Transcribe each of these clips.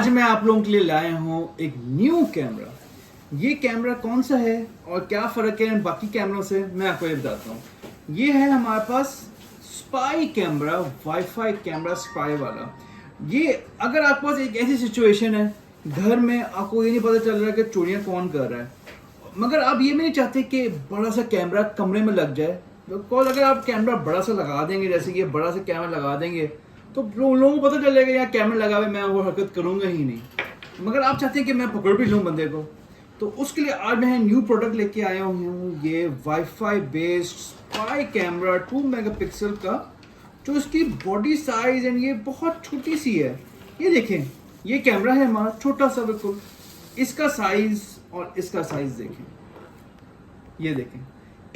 आज मैं आप लोगों के लिए लाया हूँ एक न्यू कैमरा। ये कैमरा कौन सा है और क्या फ़र्क है बाकी कैमरों से, मैं आपको ये बताता हूँ। ये है हमारे पास spy camera, wifi camera spy वाला। ये अगर आपके पास एक ऐसी सिचुएशन है घर में, आपको ये नहीं पता चल रहा कि चोरियाँ कौन कर रहा है, मगर आप ये भी नहीं चाहते कि बड़ा सा कैमरा कमरे में लग जाए। बिकॉज अगर आप कैमरा बड़ा सा लगा देंगे, जैसे कि बड़ा सा कैमरा लगा देंगे, तो लोगों को पता चल जाएगा यार कैमरा लगा हुआ, मैं वो हरकत करूंगा ही नहीं। मगर आप चाहते हैं कि मैं पकड़ भी लूँ बंदे को, तो उसके लिए आज मैं न्यू प्रोडक्ट लेके आया हूँ। ये wifi based spy camera 2 megapixel का, जो इसकी बॉडी साइज एंड ये बहुत छोटी सी है। ये देखें, ये कैमरा है हमारा छोटा सा बिल्कुल, इसका साइज और इसका साइज देखें, ये देखें,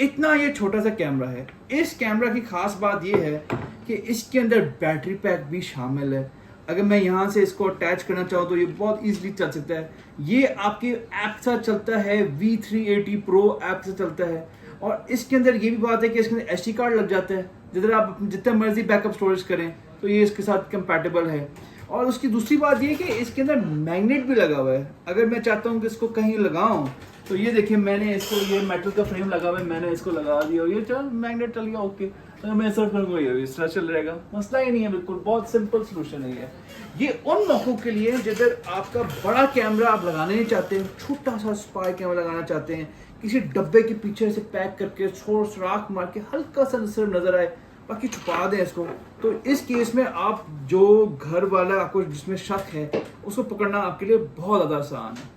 इतना ये छोटा सा कैमरा है। इस कैमरा की खास बात ये है कि इसके अंदर बैटरी पैक भी शामिल है। अगर मैं यहाँ से इसको अटैच करना चाहूँ तो ये बहुत इजीली चल सकता है। ये आपके ऐप से चलता है, V380 Pro ऐप से चलता है। और इसके अंदर ये भी बात है कि इसके अंदर SD कार्ड लग जाता है, जिधर आप जितना मर्जी बैकअप स्टोरेज करें तो ये इसके साथ कंपैटिबल है। और उसकी दूसरी बात ये है कि इसके अंदर मैग्नेट भी लगा हुआ है। अगर मैं चाहता हूँ कि इसको कहीं लगाऊं तो ये देखिए, मैंने इसको, ये मेटल का फ्रेम लगा हुआ है, मैंने इसको लगा दिया और ये चल मैग्नेट चल गया। ओके, तो मैं ऐसा करूँगा, ये इस तरह चल रहेगा, मसला ही नहीं है। बिल्कुल बहुत सिंपल सोल्यूशन है ये उन मौकों के लिए जिधर आपका बड़ा कैमरा आप लगाना नहीं चाहते, छोटा सा स्पाई कैमरा लगाना चाहते हैं, किसी डब्बे के पीछे से पैक करके छोड़ सुराख मार के हल्का सा नजर आए, बाकी छुपा दें इसको। तो इस केस में आप जो घर वाला आपको जिसमें शक है उसको पकड़ना आपके लिए बहुत ज़्यादा आसान है।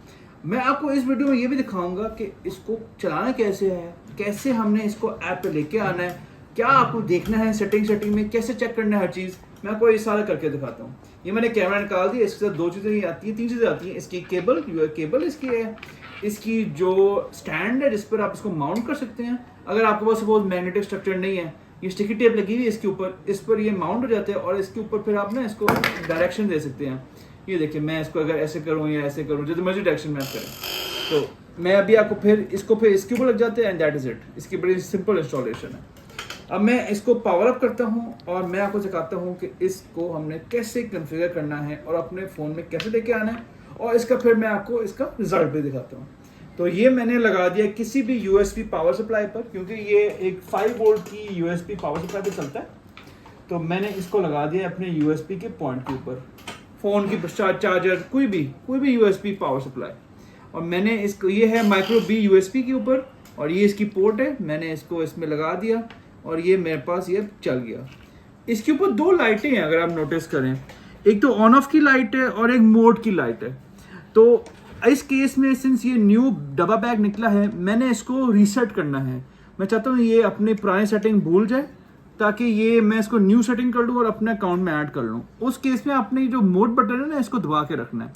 मैं आपको इस वीडियो में ये भी दिखाऊंगा कि इसको चलाना कैसे है, कैसे हमने इसको ऐप पे लेके आना है, क्या आपको देखना है सेटिंग में, कैसे चेक करना है हर चीज़, मैं आपको ये सारा करके दिखाता हूँ। ये मैंने कैमरा निकाल दिया, इसके साथ दो चीज़ें ही आती हैं, तीन चीज़ें आती हैं। इसकी केबल इसकी है, इसकी जो स्टैंड है जिस पर आप इसको माउंट कर सकते हैं। अगर आपके पास सपोज मैग्नेटिक स्ट्रक्चर नहीं है, ये स्टिकी टेप लगी हुई है इसके ऊपर, इस पर ये माउंट हो जाते हैं और इसके ऊपर फिर आप ना इसको डायरेक्शन दे सकते हैं। ये देखिए, मैं इसको अगर ऐसे करूँ या ऐसे करूँ, जो मर्जी डायरेक्शन में आप करें, तो मैं अभी आपको फिर इसके ऊपर लग जाते हैं एंड दैट इज इट। इसकी बड़ी सिंपल इंस्टॉलेशन है। अब मैं इसको पावर अप करता हूँ और मैं आपको सिखाता हूँ कि इसको हमने कैसे कॉन्फ़िगर करना है और अपने फ़ोन में कैसे लेके आना है, और इसका फिर मैं आपको इसका रिजल्ट भी दिखाता हूँ। तो ये मैंने लगा दिया किसी भी USB पावर सप्लाई पर, क्योंकि ये एक 5 वोल्ट की USB पावर सप्लाई पर चलता है। तो मैंने इसको लगा दिया अपने USB के पॉइंट के ऊपर, फ़ोन की चार्जर, कोई भी USB पावर सप्लाई। और मैंने इसको, ये है माइक्रो B USB के ऊपर और ये इसकी पोर्ट है, मैंने इसको इसमें लगा दिया और ये मेरे पास ये चल गया। इसके ऊपर दो लाइटें हैं, अगर आप नोटिस करें, एक तो ऑन ऑफ की लाइट है और एक मोड की लाइट है। तो इस केस में सिंस ये न्यू डब्बा बैग निकला है, मैंने इसको रीसेट करना है। मैं चाहता हूँ ये अपने पुराने सेटिंग भूल जाए, ताकि ये मैं इसको न्यू सेटिंग कर लूँ और अपने अकाउंट में ऐड कर लूँ। उस केस में अपने जो मोड बटन है ना, इसको दबा के रखना है।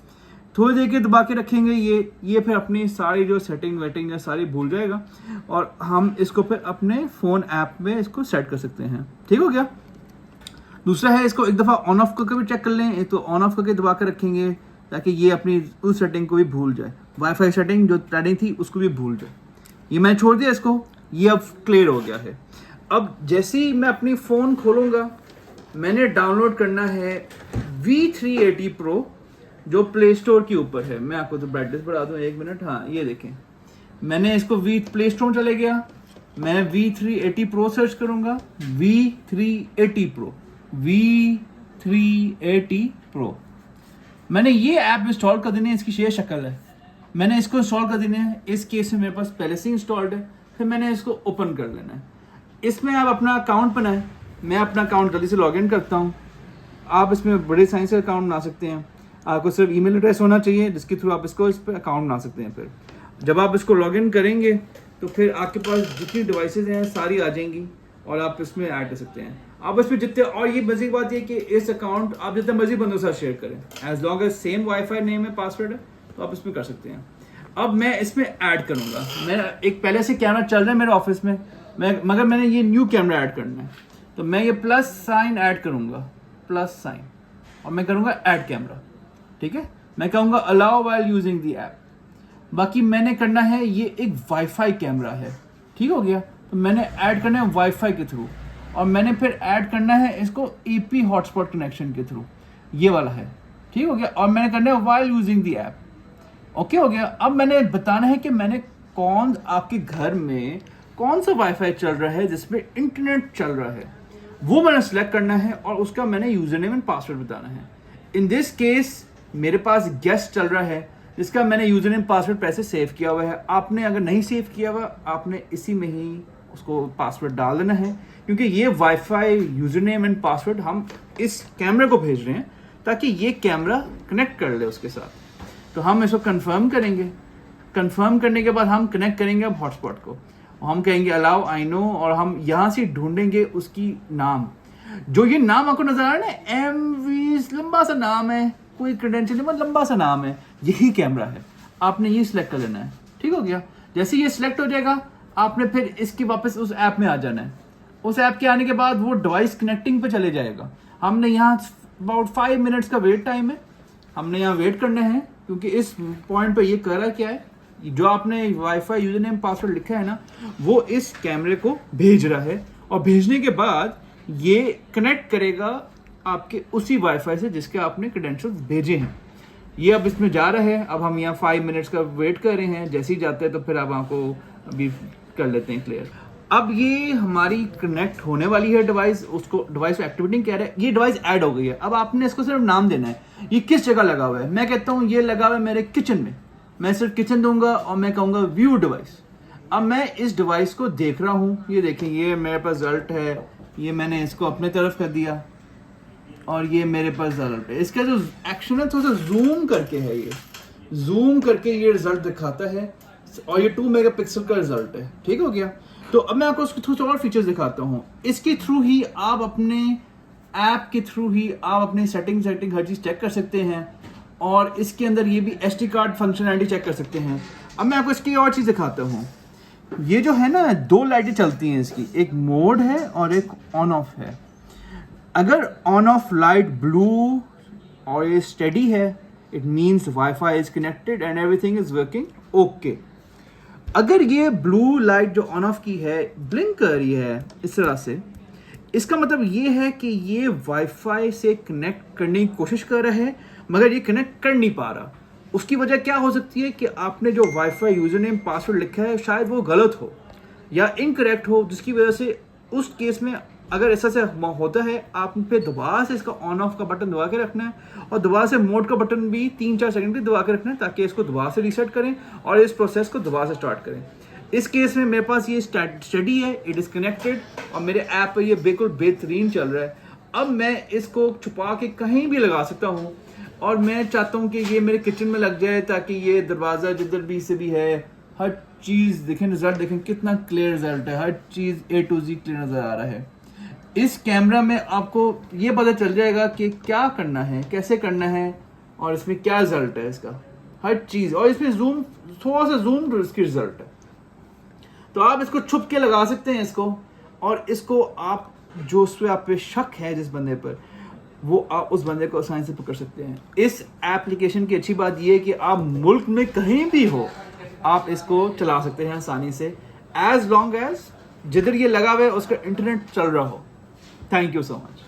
थोड़ी देर के दबा के रखेंगे, ये फिर अपनी सारी जो सेटिंग वेटिंग है सारी भूल जाएगा और हम इसको फिर अपने फ़ोन ऐप में इसको सेट कर सकते हैं। ठीक हो गया। दूसरा है, इसको एक दफ़ा ऑन ऑफ करके भी चेक कर लें। तो ऑन ऑफ करके दबा के रखेंगे ताकि ये अपनी उस सेटिंग को भी भूल जाए, वाईफाई सेटिंग जो ट्रेडिंग थी उसको भी भूल जाए। ये मैंने छोड़ दिया इसको, ये अब क्लियर हो गया है। अब जैसे ही मैं अपनी फ़ोन खोलूँगा, मैंने डाउनलोड करना है V380 Pro, जो प्ले स्टोर के ऊपर है। मैं आपको तो ब्राइटनेस बढ़ा दूँ 1 मिनट। हाँ, ये देखें, मैंने इसको प्ले स्टोर चले गया, मैं V380 Pro सर्च करूँगा, V380 Pro। मैंने ये ऐप इंस्टॉल कर देनी है, इसकी ये शक्ल है, मैंने इसको इंस्टॉल कर देना है। इस केस में मेरे पास पहले से इंस्टॉल्ड है, फिर मैंने इसको ओपन कर लेना है। इसमें आप अपना अकाउंट बनाएं। मैं अपना अकाउंट जल्दी से लॉगिन करता हूँ। आप इसमें बड़े साइंस से अकाउंट बना सकते हैं, आपको सिर्फ ईमेल एड्रेस होना चाहिए जिसके थ्रू आप इस पर अकाउंट बना सकते हैं। फिर जब आप इसको लॉगिन करेंगे तो फिर आपके पास जितनी डिवाइसेज हैं सारी आ जाएंगी और आप इसमें ऐड कर सकते हैं। आप इसमें जितने, और ये मज़े की बात ये कि इस अकाउंट आप जितने मर्जी बंदों के साथ शेयर करें, as long as same wifi name है, पासवर्ड है, तो आप इसमें कर सकते हैं। अब मैं इसमें ऐड करूँगा, मैं एक पहले से कैमरा चल रहा है मेरे ऑफिस में, मगर मैंने ये न्यू कैमरा ऐड करना है। तो मैं ये प्लस साइन ऐड करूँगा, प्लस साइन, और मैं करूँगा ऐड कैमरा। ठीक है, मैं कहूँगा allow while using the app. बाकी मैंने करना है, ये एक वाईफाई कैमरा है। ठीक हो गया। तो मैंने ऐड करना है वाईफाई के थ्रू, और मैंने फिर ऐड करना है इसको EP हॉटस्पॉट कनेक्शन के थ्रू। ये वाला है। ठीक हो गया, और मैंने करना है while using the app, okay हो गया। अब मैंने बताना है कि मैंने कौन आपके घर में कौन सा वाईफाई चल रहा है जिसमें इंटरनेट चल रहा है, वो मैंने सेलेक्ट करना है और उसका मैंने यूजर नेम एंड पासवर्ड बताना है। इन दिस केस मेरे पास गेस्ट चल रहा है जिसका मैंने यूजर नेम पासवर्ड पैसे सेव किया हुआ है। आपने अगर नहीं सेव किया हुआ, आपने इसी में ही उसको पासवर्ड डाल देना है, क्योंकि ये wifi user name and password हम इस कैमरे को भेज रहे हैं ताकि ये कैमरा कनेक्ट कर ले उसके साथ। तो हम इसको कंफर्म करेंगे, कंफर्म करने के बाद हम कनेक्ट करेंगे अब हॉटस्पॉट को, हम कहेंगे अलाउ आई नो, और हम यहाँ से ढूंढेंगे उसकी नाम। जो ये नाम आपको नजर आ रहा है ना, MV, लंबा सा नाम है, कोई क्रेडेंशियल नहीं, लंबा सा नाम है, यही कैमरा है। आपने ये सिलेक्ट कर लेना है, ठीक हो गया। जैसे ये सिलेक्ट हो जाएगा, आपने फिर इसकी वापस उस ऐप में आ जाना है। उस ऐप के आने के बाद वो डिवाइस कनेक्टिंग पे चले जाएगा। हमने यहाँ अबाउट 5 मिनट्स का वेट टाइम है, हमने यहाँ वेट करना है, क्योंकि इस पॉइंट पे ये कर रहा है क्या है, जो आपने वाईफाई यूजर नेम पासवर्ड लिखा है ना, वो इस कैमरे को भेज रहा है, और भेजने के बाद ये कनेक्ट करेगा आपके उसी वाईफाई से जिसके आपने क्रेडेंशियल्स भेजे हैं। ये अब इसमें जा रहा है। अब हम यहाँ 5 मिनट्स का वेट कर रहे हैं, जैसे ही जाते हैं तो फिर अब आपको अभी कर लेते हैं क्लियर। अब ये हमारी कनेक्ट होने वाली है डिवाइस, उसको डिवाइस को एक्टिवेटिंग कह रहा है, ये डिवाइस ऐड हो गई है। अब आपने इसको सिर्फ नाम देना है, ये किस जगह लगा हुआ है। मैं कहता हूँ ये लगा हुआ है मेरे किचन में, मैं सिर्फ किचन दूंगा और मैं कहूँगा व्यू डिवाइस। अब मैं इस डिवाइस को देख रहा हूँ, ये देखें, ये मेरे पास रिजल्ट है, ये मैंने इसको अपने तरफ कर दिया और ये मेरे पास रिजल्ट है। इसका जो एक्शन है थोड़ा सा जूम करके है, ये जूम करके ये रिजल्ट दिखाता है, और ये 2 मेगापिक्सल का रिजल्ट है, ठीक हो गया। तो अब मैं आपको उसके थ्रू और फीचर्स दिखाता हूँ। इसके थ्रू ही आप अपने ऐप के थ्रू ही आप अपनी सेटिंग हर चीज़ चेक कर सकते हैं, और इसके अंदर ये भी SD कार्ड फंक्शनैलिटी चेक कर सकते हैं। अब मैं आपको इसकी और चीज़ दिखाता हूँ। ये जो है ना, 2 लाइटें चलती हैं इसकी, एक मोड है और एक ऑन ऑफ है। अगर ऑन ऑफ लाइट ब्लू और ये स्टेडी है, it means wifi is connected and everything is working okay. अगर ये ब्लू लाइट जो ऑन ऑफ की है ब्लिंक कर रही है इस तरह से, इसका मतलब ये है कि ये वाईफाई से कनेक्ट करने की कोशिश कर रहा है, मगर ये कनेक्ट कर नहीं पा रहा। उसकी वजह क्या हो सकती है कि आपने जो वाईफाई यूजर नेम पासवर्ड लिखा है शायद वो गलत हो या इनकरेक्ट हो, जिसकी वजह से उस केस में अगर ऐसा से होता है, आप पे दोबारा से इसका ऑन ऑफ का बटन दबा के रखना है, और दोबारा से मोड का बटन भी 3-4 सेकंड के दबा के रखना है, ताकि इसको दोबारा से रीसेट करें और इस प्रोसेस को दोबारा से स्टार्ट करें। इस केस में मेरे पास ये स्टडी है, इट इज़ कनेक्टेड, और मेरे ऐप पर ये बिल्कुल बेहतरीन चल रहा है। अब मैं इसको छुपा के कहीं भी लगा सकता हूँ, और मैं चाहता हूँ कि ये मेरे किचन में लग जाए, ताकि ये दरवाज़ा जिधर भी से भी है, हर चीज़ देखें, रिजल्ट देखें कितना क्लियर रिजल्ट है, हर चीज़ A to Z क्लियर नज़र आ रहा है। इस कैमरा में आपको ये पता चल जाएगा कि क्या करना है, कैसे करना है, और इसमें क्या रिजल्ट है इसका, हर चीज़। और इसमें जूम, थोड़ा सा जूम इसकी रिजल्ट है, तो आप इसको छुप के लगा सकते हैं इसको, और इसको आप जो उस पर आप पे शक है जिस बंदे पर, वो आप उस बंदे को आसानी से पकड़ सकते हैं। इस एप्लीकेशन की अच्छी बात यह है कि आप मुल्क में कहीं भी हो, आप इसको चला सकते हैं आसानी से, एज लॉन्ग एज जिधर ये लगा हुआ है उसका इंटरनेट चल रहा हो। Thank you so much.